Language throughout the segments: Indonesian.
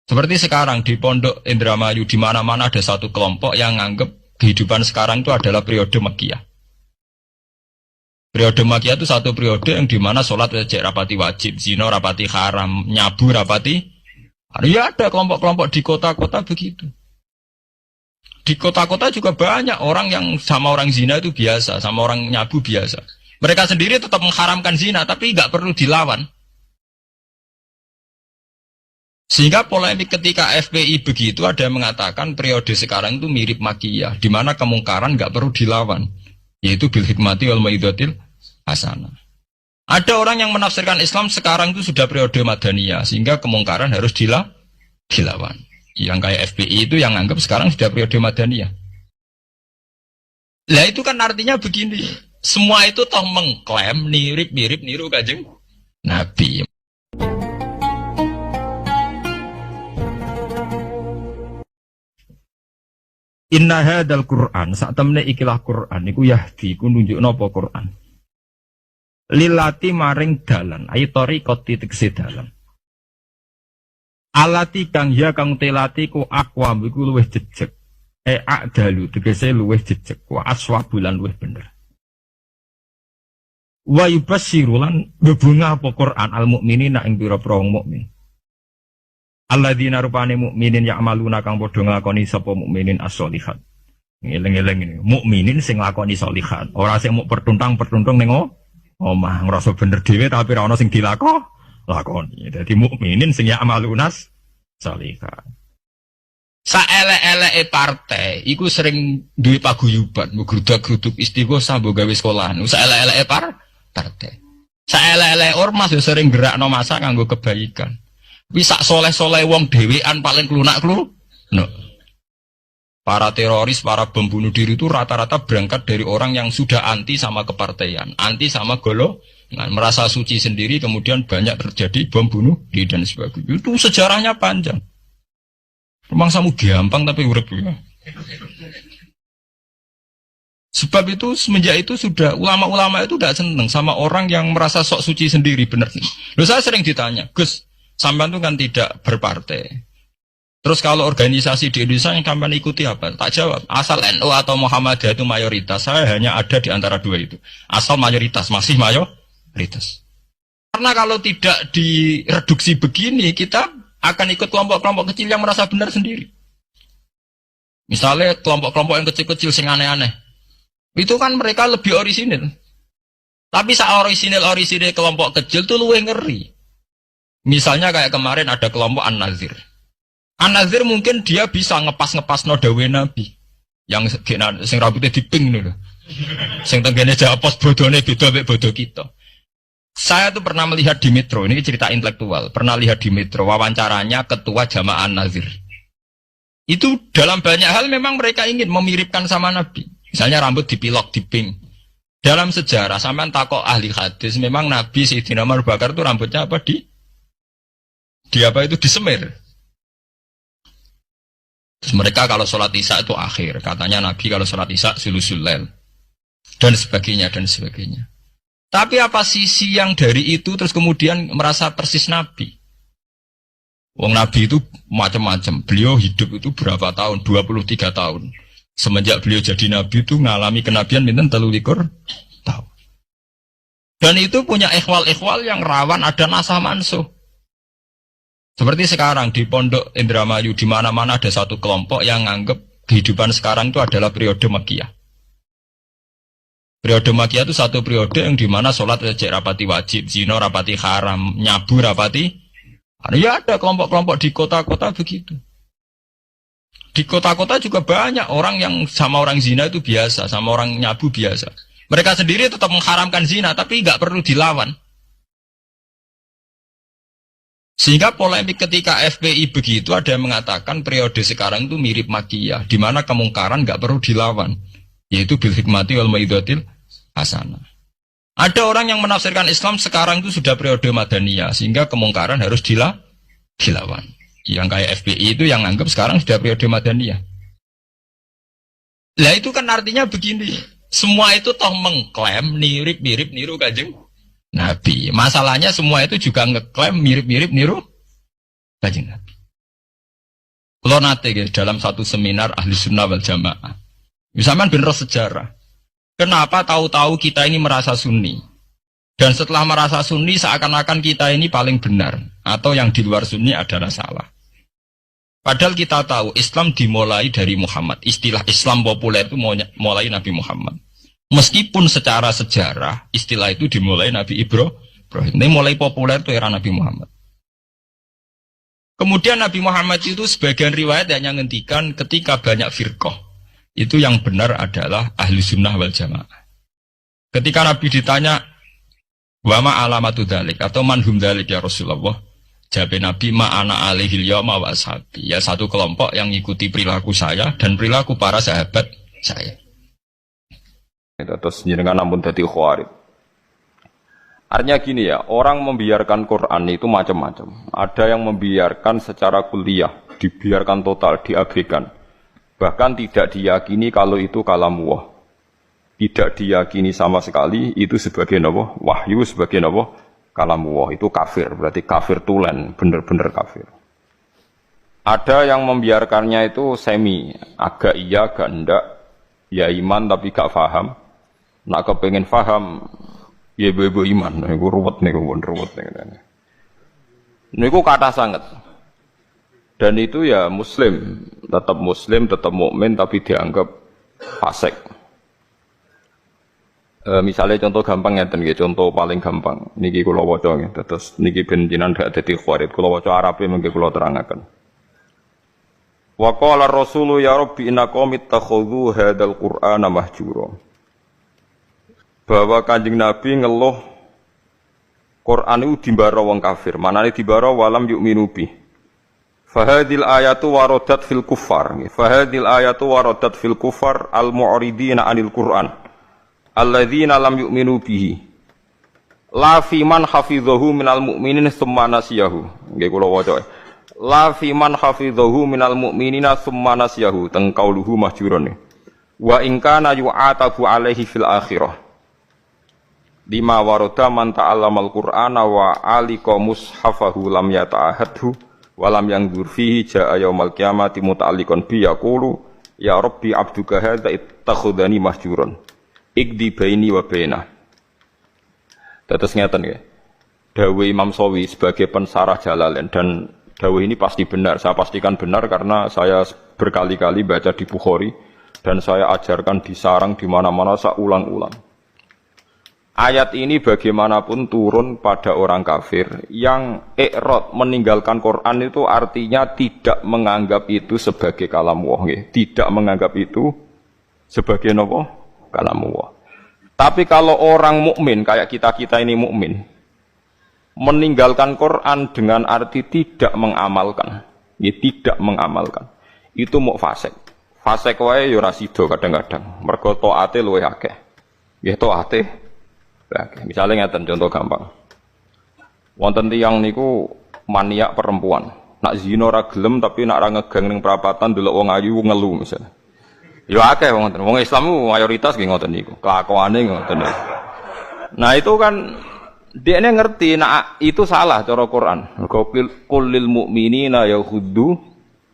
Seperti sekarang di Pondok Indramayu di mana-mana ada satu kelompok yang nganggap kehidupan sekarang itu adalah periode Makkiyah. Periode Makkiyah itu satu periode yang dimana sholat wajib rapati wajib, zina rapati haram, nyabu rapati. Ya ada kelompok-kelompok di kota-kota begitu. Di kota-kota juga banyak orang yang sama orang zina itu biasa, sama orang nyabu biasa. Mereka sendiri tetap mengharamkan zina, tapi nggak perlu dilawan. Sehingga polemik ketika FPI begitu ada yang mengatakan periode sekarang itu mirip Makkiyah, di mana kemungkaran nggak perlu dilawan, yaitu bil hikmati wal mau'izatil hasanah. Ada orang yang menafsirkan Islam sekarang itu sudah periode Madaniyah, sehingga kemungkaran harus dilawan. Yang kayak FPI itu yang anggap sekarang sudah periode Madaniyah. Lah itu kan artinya begini, semua itu toh mengklaim mirip niru Kanjeng Nabi. Inna hadzal Qur'an sak temne ikilah Qur'an iku yahdi ku nunjukno apa Qur'an. Lilati maring dalan, ayi thariqat tegese dalan. Alati kang ya kang telati ku aqwam iku luwih jejeg. Adalu tegese luwih jejeg, wa aswabulan luwih bener. Wa yubasyirulan bebunga apa Qur'an al mukminina ing pira-pira wong mukmin. Alladzina rupane mukminin ya'maluna kang padha nglakoni sapa mukminin as-sholihat. Ngeleng-eleng ini, mukminin sing nglakoni sholihat, ora sing muk pertuntang-pertuntung ning omah ngrasa bener dhewe tapi ora ana sing dilakoni. Dadi mukminin sing ya'maluna sholihat. Saelek-eleke partai iku sering duwe paguyuban, ngrudak-gruduk istighosah mbok gawe sekolahan. Saelek-eleke partai. Saelek-eleke ormas yo sering gerakno masa kanggo kebaikan. Bisa soleh-soleh wong dewean paling klunak-kluk. No. Para teroris, para pembunuh diri itu rata-rata berangkat dari orang yang sudah anti sama kepartaian, anti sama golongan, merasa suci sendiri, kemudian banyak terjadi bom bunuh diri dan sebagainya. Itu sejarahnya panjang. Memang samu gampang tapi urip ya. Sebab itu semenjak itu sudah ulama-ulama itu tidak senang sama orang yang merasa sok suci sendiri, benar. Loh, saya sering ditanya, Gus, sampean itu kan tidak berpartai. Terus kalau organisasi di Indonesia yang sampean ikuti apa? Tak jawab. Asal NU atau Muhammadiyah itu mayoritas. Saya hanya ada di antara dua itu. Asal mayoritas, masih mayoritas. Karena kalau tidak direduksi begini, kita akan ikut kelompok-kelompok kecil yang merasa benar sendiri. Misalnya kelompok-kelompok yang kecil-kecil sing aneh-aneh. Itu kan mereka lebih orisinil. Tapi saat orisinil kelompok kecil itu luwih ngeri. Misalnya kayak kemarin ada kelompok An-Nazir. An-Nazir mungkin dia bisa ngepas no dawe Nabi. Yang sing rambutnya diping lho. Sing tenggene japos bodone beda mek bodo kita. Saya tuh pernah melihat di Metro, ini cerita intelektual. Pernah lihat di Metro wawancaranya ketua Jamaah An-Nazir. Itu dalam banyak hal memang mereka ingin memiripkan sama Nabi. Misalnya rambut dipilok diping. Dalam sejarah sampean takok ahli hadis, memang Nabi Sayyidina Abu Bakar tuh rambutnya apa disemir. Terus mereka kalau sholat isya itu akhir. Katanya Nabi kalau sholat isya sulusul lail. Dan sebagainya. Tapi apa sisi yang dari itu terus kemudian merasa persis Nabi? Wong Nabi itu macam-macam. Beliau hidup itu berapa tahun? 23 tahun. Semenjak beliau jadi Nabi itu ngalami kenabian minten 23 tahun. Dan itu punya ikhwal-ikhwal yang rawan ada nasah mansuh. Seperti sekarang di Pondok Indramayu di mana-mana ada satu kelompok yang nganggap kehidupan sekarang itu adalah periode Makkiyah. Periode Makkiyah itu satu periode yang dimana sholat rapati wajib, zina rapati haram, nyabu rapati. Ya ada kelompok-kelompok di kota-kota begitu. Di kota-kota juga banyak orang yang sama orang zina itu biasa, sama orang nyabu biasa. Mereka sendiri tetap mengharamkan zina, tapi nggak perlu dilawan. Sehingga polemik ketika FPI begitu ada yang mengatakan periode sekarang itu mirip Makkiyah, di mana kemungkaran nggak perlu dilawan, yaitu bil hikmati wal mau'izatil hasanah. Ada orang yang menafsirkan Islam sekarang itu sudah periode Madaniyah, sehingga kemungkaran harus dilawan. Yang kayak FPI itu yang anggap sekarang sudah periode Madaniyah. Lah itu kan artinya begini, semua itu toh mengklaim mirip niru Kanjeng Nabi. Masalahnya semua itu juga ngeklaim mirip niru Kanjeng Nabi. Kalau nate dalam satu seminar ahli sunnah wal jamaah, misalnya bener sejarah. Kenapa tahu-tahu kita ini merasa sunni? Dan setelah merasa sunni seakan-akan kita ini paling benar. Atau yang di luar sunni adalah salah. Padahal kita tahu Islam dimulai dari Muhammad. Istilah Islam populer itu mulai Nabi Muhammad. Meskipun secara sejarah istilah itu dimulai Nabi Ibrahim. Ini mulai populer itu era Nabi Muhammad. Kemudian Nabi Muhammad itu sebagian riwayat hanya ngendikan ketika banyak firqah. Itu yang benar adalah ahli sunnah wal jamaah. Ketika Nabi ditanya, wama alamatu dalik atau manhum dalik ya Rasulullah, jawab Nabi ma'ana alihil yawma wa ashabi. Ya satu kelompok yang mengikuti perilaku saya dan perilaku para sahabat saya. Terus jenengan namun dadi khawarij. Artinya gini ya, orang membiarkan Quran itu macam-macam. Ada yang membiarkan secara kuliah, dibiarkan total, diabaikan. Bahkan tidak diyakini kalau itu kalamullah. Tidak diyakini sama sekali itu sebagai apa? Wahyu, sebagai apa? Kalamullah. Itu kafir, berarti kafir tulen, bener-bener kafir. Ada yang membiarkannya itu semi, agak iya, agak enggak. Ya iman tapi gak faham. Nak kepengen faham, ya ibu iman. Ini ruwet nih, ruwet nih. Ini kata sangat. Dan itu ya muslim, tetap mukmin tapi dianggap fasik. Misalnya contoh gampang ngeten nggih, contoh paling gampang. Niki kula waca nggih, terus niki ben jenengan gak dadi khawarij. Kula waca Arabe mengke kula terangaken. Wa qala ar-rasulu ya rabbi inna qaumi ittakhadhu hadzal qur'ana mahjura. Bahwa Kanjeng Nabi ngeluh Quran itu dimbara wong kafir. Manane dimbara walam yu'minu bih. Fahadil ayatu waradat fil kuffar. Fahadil ayatu waradat fil kuffar al-mu'ridina 'anil Qur'an. Alladzina lam yu'minu bihi. La fi man hafidhahu minal mu'minin tsumma nasiyahu. Nggih kula waca. La fi man hafidhahu minal mu'minina tsumma nasiyahu. Teng qauluhu mahjuron. Wa in kana yu'atabu 'alaihi fil akhirah. Lima warada man ta'allamal Qur'ana wa alika mushafahu lam yata'ahadhu. Walam yang durfihi ja'a yaumal qiyamati muta'alliqan bi yaqulu ya rabbi abduka hadza ittakhadhani mahjuran ikdi baini wa bainah. Terus ngeten nggih. Dawuh Imam Shawi sebagai pensarah Jalalain, dan dawuh ini pasti benar. Saya pastikan benar karena saya berkali-kali baca di Bukhari dan saya ajarkan di sarang di mana-mana, saya ulang-ulang. Ayat ini bagaimanapun turun pada orang kafir yang i'rad meninggalkan Quran itu artinya tidak menganggap itu sebagai kalamullah, tidak menganggap itu sebagai apa? Kalamullah. Tapi kalau orang mukmin kayak kita ini mukmin meninggalkan Quran dengan arti tidak mengamalkan, tidak mengamalkan, itu mau fasik. Fasik wae ya ora sida kadang-kadang. Mergo taate luwih akeh. Nggih taate. Misalnya ngeten contoh gampang. Wonten tiyang niku maniak perempuan. Nak zina ora gelem tapi nak ra ngegang ning perapatan delok wong ayu ngelu misalnya. Ya akeh wonten. Wong Islam ku mayoritas nggih ngoten niku. Kelakuane ngoten. Nah itu kan dia ngerti nak itu salah cara Quran. Qul lil mu'minina yaghuddu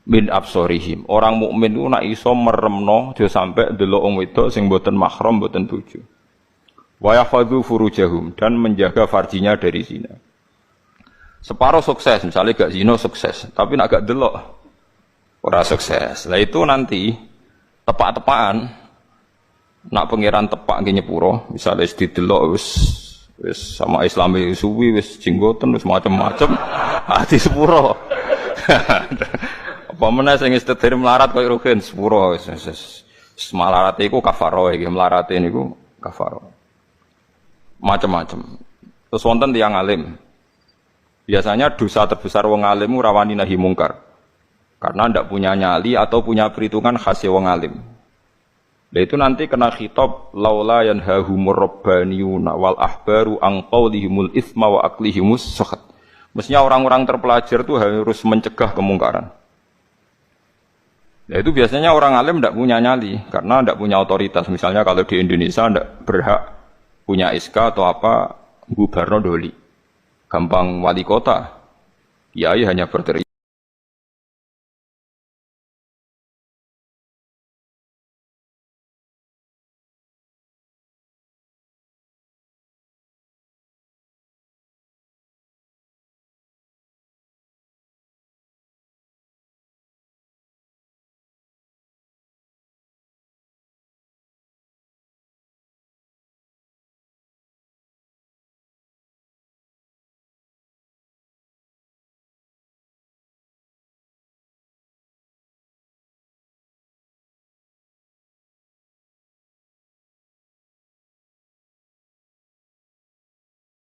min absarihim. Orang mukmin ku nak iso meremno aja sampe delok wong wedok sing mboten mahram, mboten bojo. Wa yahfadzu furujahum, dan menjaga farjinya dari zina. Separuh sukses, misalnya gak zina sukses, tapi nak gak delok ora sukses. Lah itu nanti tepak-tepakan nak pangeran tepak nggih nyepuro, misalnya wis didelok wis sama Islami suwi wis jenggoten wis macam-macam ati sepuro. Apa meneh sing istidir melarat koyo rugen sepuro wis melarat iku kafaro iki, melarat niku kafaro. Macam-macam. Terus wonten tiyang alim. Biasanya dosa terbesar wong alim rawani nahi mungkar. Karena ndak punya nyali atau punya perhitungan khas wong alim. Lah itu nanti kena khitab laula yanhahumur rabbaniyuna wal ahbaru an qaulihimul itsma wa aqlihimus sakhat. Mestinya orang-orang terpelajar itu harus mencegah kemungkaran. Nah itu biasanya orang alim ndak punya nyali karena ndak punya otoritas. Misalnya kalau di Indonesia ndak berhak punya SK atau apa, Gubarno doli, gampang wali kota, kiai hanya berteriak.